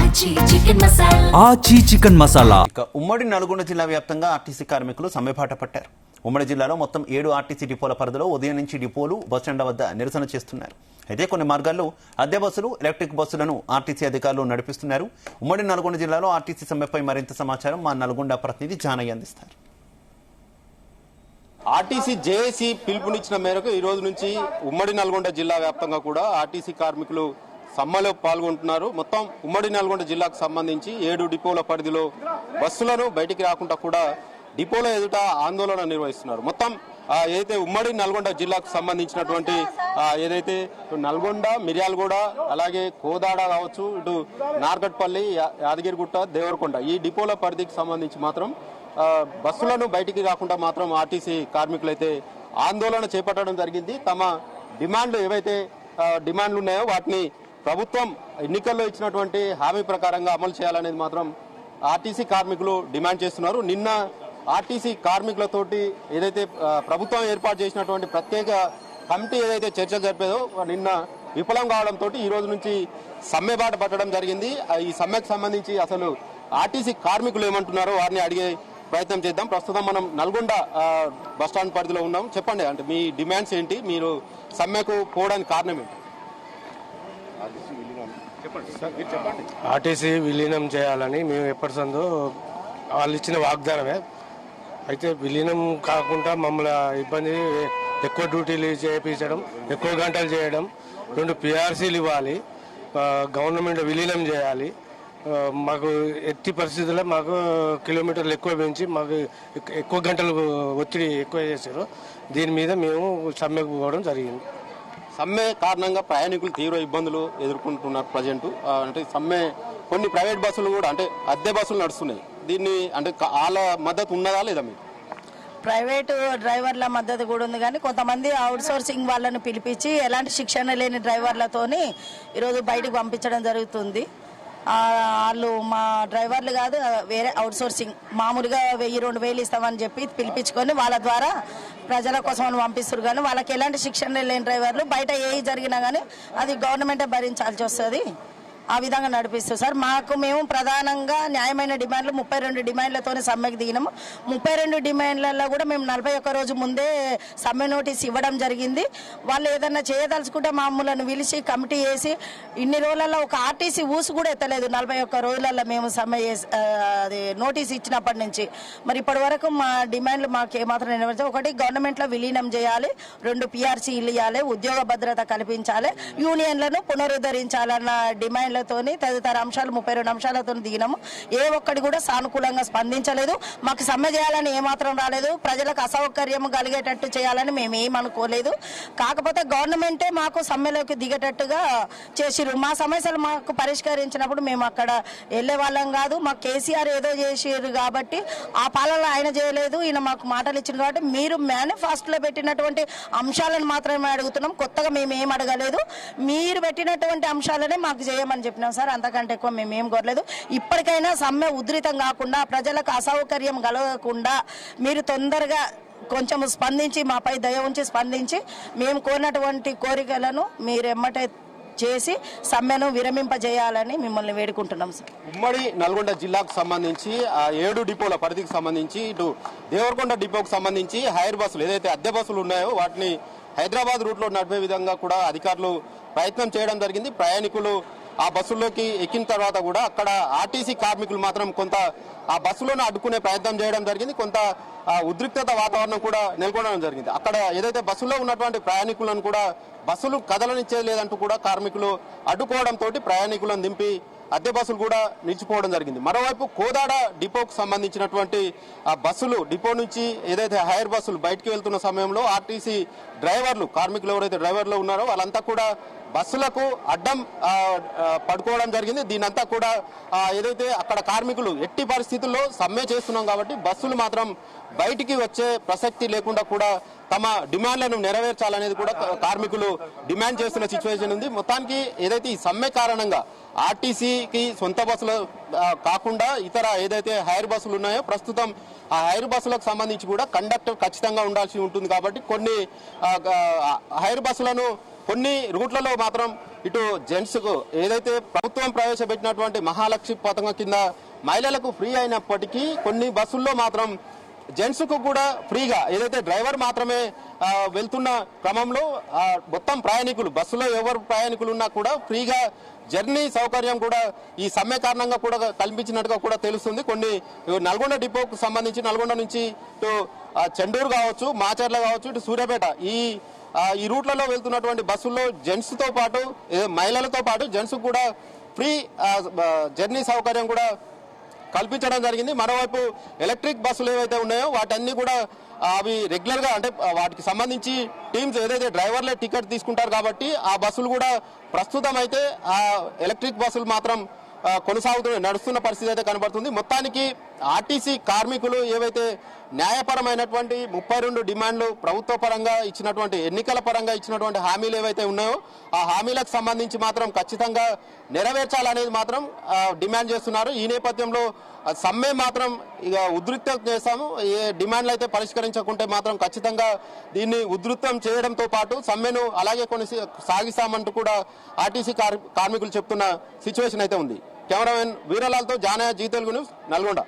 ఆచి చికెన్ మసాలా. ఉమ్మడి నల్గొండ జిల్లా వ్యాప్తంగా ఆర్టీసీ కార్మికులు సమ్మెబాట పట్టారు. ఉమ్మడి జిల్లాలో మొత్తం 7 ఆర్టీసీ డిపోల పరిధిలో ఉదయం నుంచి డిపోలు బస్టాండ్ల వద్ద నిరసన చేస్తున్నారు. అయితే కొన్ని మార్గాల్లో అద్దె బస్సులు, ఎలక్ట్రిక్ బస్సులను ఆర్టీసీ అధికారులు నడిపిస్తున్నారు. ఉమ్మడి నల్గొండ జిల్లాలో ఆర్టీసీ సమ్మెపై మరింత సమాచారం మా నల్గొండ ప్రతినిధి జానయ్య అందిస్తారు. ఆర్టీసీ జేఏసీ పిలుపునిచ్చిన మేరకు ఈ రోజు నుంచి ఉమ్మడి నల్గొండ జిల్లా వ్యాప్తంగా కూడా ఆర్టీసీ కార్మికులు సమ్మెలో పాల్గొంటున్నారు. మొత్తం ఉమ్మడి నల్గొండ జిల్లాకు సంబంధించి 7 డిపోల పరిధిలో బస్సులను బయటికి రాకుండా కూడా డిపోల ఎదుట ఆందోళన నిర్వహిస్తున్నారు. మొత్తం ఏదైతే ఉమ్మడి నల్గొండ జిల్లాకు సంబంధించినటువంటి ఏదైతే నల్గొండ, మిర్యాలగూడ, అలాగే కోదాడ కావచ్చు, ఇటు నార్గట్పల్లి, యాదగిరిగుట్ట, దేవరకొండ ఈ డిపోల పరిధికి సంబంధించి మాత్రం బస్సులను బయటికి రాకుండా మాత్రం ఆర్టీసీ కార్మికులైతే ఆందోళన చేపట్టడం జరిగింది. తమ డిమాండ్లు ఏవైతే డిమాండ్లు ఉన్నాయో వాటిని ప్రభుత్వం ఎన్నికల్లో ఇచ్చినటువంటి హామీ ప్రకారంగా అమలు చేయాలనేది మాత్రం ఆర్టీసీ కార్మికులు డిమాండ్ చేస్తున్నారు. నిన్న ఆర్టీసీ కార్మికులతోటి ఏదైతే ప్రభుత్వం ఏర్పాటు చేసినటువంటి ప్రత్యేక కమిటీ ఏదైతే చర్చలు జరిపేదో నిన్న విఫలం కావడంతో ఈ రోజు నుంచి సమ్మె బాట పట్టడం జరిగింది. ఈ సమ్మెకు సంబంధించి అసలు ఆర్టీసీ కార్మికులు ఏమంటున్నారో వారిని అడిగే ప్రయత్నం చేద్దాం. ప్రస్తుతం మనం నల్గొండ బస్టాండ్ పరిధిలో ఉన్నాం. చెప్పండి, అంటే మీ డిమాండ్స్ ఏంటి, మీరు సమ్మెకు పోవడానికి కారణం ఏంటి? ఆర్టీసీ విలీనం చేయాలని మేము ఎప్పటిసందో వాళ్ళు ఇచ్చిన వాగ్దానమే. అయితే విలీనం కాకుండా మమ్మల్ని ఇబ్బంది, ఎక్కువ డ్యూటీలు చేయించడం, ఎక్కువ గంటలు చేయడం, 2 పిఆర్సీలు ఇవ్వాలి, గవర్నమెంట్ విలీనం చేయాలి. మాకు ఎట్టి పరిస్థితుల్లో మాకు కిలోమీటర్లు ఎక్కువ పెంచి మాకు ఎక్కువ గంటలు ఒత్తిడి ఎక్కువ చేశారు. దీని మీద మేము సమ్మెకు పోవడం జరిగింది. సమ్మె కారణంగా ప్రయాణికులు తీవ్ర ఇబ్బందులు ఎదుర్కొంటున్నారు ప్రజెంట్. అంటే సమ్మె కొన్ని ప్రైవేట్ బస్సులు కూడా అంటే అద్దె బస్సులు నడుస్తున్నాయి. దీన్ని అంటే వాళ్ళ మద్దతు ఉన్నదా లేదా? మీకు ప్రైవేటు డ్రైవర్ల మద్దతు కూడా ఉంది, కానీ కొంతమంది అవుట్ సోర్సింగ్ వాళ్ళని పిలిపించి ఎలాంటి శిక్షణ లేని డ్రైవర్లతోని ఈరోజు బయటకు పంపించడం జరుగుతుంది. వాళ్ళు మా డ్రైవర్లు కాదు, వేరే అవుట్ సోర్సింగ్ మామూలుగా 1000-2000 ఇస్తామని చెప్పి పిలిపించుకొని వాళ్ళ ద్వారా ప్రజల కోసం పంపిస్తారు. కానీ వాళ్ళకి ఎలాంటి శిక్షణ లేని డ్రైవర్లు బయట ఏ జరిగినా కానీ అది గవర్నమెంటే భరించాల్సి వస్తుంది. ఆ విధంగా నడిపిస్తారు సార్. మేము ప్రధానంగా న్యాయమైన డిమాండ్లు 32 డిమాండ్లతోనే సమ్మెకు దిగినాము. 32 డిమాండ్లలో కూడా మేము 41 రోజు ముందే సమ్మె నోటీస్ ఇవ్వడం జరిగింది. వాళ్ళు ఏదన్నా చేయదలుచుకుంటే మమ్మల్ని పిలిచి కమిటీ వేసి ఇన్ని రోజులలో ఒక ఆర్టీసీ ఊసు కూడా ఎత్తలేదు. 41 రోజులలో మేము సమ్మె అది నోటీస్ ఇచ్చినప్పటి నుంచి మరి ఇప్పటి వరకు మా డిమాండ్లు మాకు ఏమాత్రం నెరవేర్చాలి. ఒకటి, గవర్నమెంట్లో విలీనం చేయాలి, 2 పిఆర్సీలు ఇవ్వాలి, ఉద్యోగ భద్రత కల్పించాలి, యూనియన్లను పునరుద్ధరించాలన్న డిమాండ్ తదితర అంశాలు 32 అంశాలతో దిగినాము. ఏ ఒక్కటి కూడా సానుకూలంగా స్పందించలేదు. మాకు సమ్మె చేయాలని ఏమాత్రం రాలేదు. ప్రజలకు అసౌకర్యం కలిగేటట్టు చేయాలని మేము ఏమనుకోలేదు. కాకపోతే గవర్నమెంటే మాకు సమ్మెలోకి దిగేటట్టుగా చేసిరు. మా సమస్యలు మాకు పరిష్కరించినప్పుడు మేము అక్కడ వెళ్లే వాళ్ళం కాదు. మాకు కేసీఆర్ ఏదో చేసిరు కాబట్టి ఆ పాలన ఆయన చేయలేదు, ఈయన మాకు మాటలు ఇచ్చింది కాబట్టి మీరు మేనిఫెస్టోలో పెట్టినటువంటి అంశాలను మాత్రమే అడుగుతున్నాం. కొత్తగా మేము ఏం అడగలేదు. మీరు పెట్టినటువంటి అంశాలనే మాకు చేయమని చెప్పినాం సార్. అంతకంటే ఎక్కువ మేమేం కోరలేదు. ఇప్పటికైనా సమ్మె ఉధృతం కాకుండా ప్రజలకు అసౌకర్యం కలగకుండా మీరు తొందరగా కొంచెం స్పందించి మాపై దయ ఉంచి స్పందించి మేము కోరినటువంటి కోరికలను మీరు ఎమ్మటే చేసి సమ్మెను విరమింపజేయాలని మిమ్మల్ని వేడుకుంటున్నాం సార్. ఉమ్మడి నల్గొండ జిల్లాకు సంబంధించి 7 డిపోల పరిధికి సంబంధించి ఇటు దేవరకొండ డిపోకు సంబంధించి హైర్ బస్సులు ఏదైతే అద్దె బస్సులు ఉన్నాయో వాటిని హైదరాబాద్ రూట్లో నడిపే విధంగా కూడా అధికారులు ప్రయత్నం చేయడం జరిగింది. ప్రయాణికులు ఆ బస్సుల్లోకి ఎక్కిన తర్వాత కూడా అక్కడ ఆర్టీసీ కార్మికులు మాత్రం కొంత ఆ బస్సులోనే అడ్డుకునే ప్రయత్నం చేయడం జరిగింది. కొంత ఉద్రిక్తత వాతావరణం కూడా నెలకొనడం జరిగింది. అక్కడ ఏదైతే బస్సులో ఉన్నటువంటి ప్రయాణికులను కూడా బస్సులు కదలనిచ్చేది లేదంటూ కూడా కార్మికులు అడ్డుకోవడంతో ప్రయాణికులను దింపి అద్దె బస్సులు కూడా నిలిచిపోవడం జరిగింది. మరోవైపు కోదాడ డిపోకు సంబంధించినటువంటి బస్సులు డిపో నుంచి ఏదైతే హైర్ బస్సులు బయటికి వెళ్తున్న సమయంలో ఆర్టీసీ డ్రైవర్లు, కార్మికులు ఎవరైతే డ్రైవర్లు ఉన్నారో వాళ్ళంతా కూడా బస్సులకు అడ్డం పడుకోవడం జరిగింది. దీనంతా కూడా ఏదైతే అక్కడ కార్మికులు ఎట్టి పరిస్థితుల్లో సమ్మె చేస్తున్నాం కాబట్టి బస్సులు మాత్రం బయటికి వచ్చే ప్రసక్తి లేకుండా కూడా తమ డిమాండ్లను నెరవేర్చాలనేది కూడా కార్మికులు డిమాండ్ చేస్తున్న సిచ్యువేషన్ ఉంది. మొత్తానికి ఏదైతే ఈ సమ్మె కారణంగా ఆర్టీసీకి సొంత బస్సులు కాకుండా ఇతర ఏదైతే హైర్ బస్సులు ఉన్నాయో ప్రస్తుతం ఆ హైర్ బస్సులకు సంబంధించి కూడా కండక్టర్ ఖచ్చితంగా ఉండాల్సి ఉంటుంది. కాబట్టి కొన్ని హైర్ బస్సులను కొన్ని రూట్లలో మాత్రం ఇటు జెంట్స్ కు ఏదైతే ప్రభుత్వం ప్రవేశపెట్టినటువంటి మహాలక్ష్మి పథకం కింద మహిళలకు ఫ్రీ అయినప్పటికీ కొన్ని బస్సుల్లో మాత్రం జెంట్స్ కు కూడా ఫ్రీగా ఏదైతే డ్రైవర్ మాత్రమే వెళ్తున్న క్రమంలో మొత్తం ప్రయాణికులు బస్సులో ఎవరు ప్రయాణికులు ఉన్నా కూడా ఫ్రీగా జర్నీ సౌకర్యం కూడా ఈ సమ్మె కారణంగా కూడా కల్పించినట్టుగా కూడా తెలుస్తుంది. కొన్ని నల్గొండ డిపోకు సంబంధించి నల్గొండ నుంచి ఇటు చెండూరు కావచ్చు, మాచర్ల కావచ్చు, ఇటు సూర్యాపేట ఈ రూట్లలో వెళ్తున్నటువంటి బస్సుల్లో జెంట్స్ తో పాటు మహిళలతో పాటు జెంట్స్ కూడా ఫ్రీ జర్నీ సౌకర్యం కూడా కల్పించడం జరిగింది. మరోవైపు ఎలక్ట్రిక్ బస్సులు ఏవైతే ఉన్నాయో వాటన్ని కూడా అవి రెగ్యులర్ గా అంటే వాటికి సంబంధించి టీమ్స్ ఏదైతే డ్రైవర్లే టికెట్ తీసుకుంటారు కాబట్టి ఆ బస్సులు కూడా ప్రస్తుతం అయితే ఆ ఎలక్ట్రిక్ బస్సులు మాత్రం నడుస్తున్న పరిస్థితి అయితే కనబడుతుంది. మొత్తానికి ఆర్టీసీ కార్మికులు ఏవైతే న్యాయపరమైనటువంటి 32 డిమాండ్లు ప్రభుత్వ పరంగా ఇచ్చినటువంటి ఎన్నికల పరంగా ఇచ్చినటువంటి హామీలు ఏవైతే ఉన్నాయో ఆ హామీలకు సంబంధించి మాత్రం ఖచ్చితంగా నెరవేర్చాలనేది మాత్రం డిమాండ్ చేస్తున్నారు. ఈ నేపథ్యంలో సమ్మె మాత్రం ఇక ఉధృతం చేస్తాము. ఏ డిమాండ్లు అయితే పరిష్కరించకుంటే మాత్రం ఖచ్చితంగా దీన్ని ఉధృతం చేయడంతో పాటు సమ్మెను అలాగే సాగిస్తామంటూ కూడా ఆర్టీసీ కార్మికులు చెప్తున్న సిచ్యువేషన్ అయితే ఉంది. కెమెరామెన్ వీరలాల్తో జానయ్య, జీ తెలుగు న్యూస్, నల్గొండ.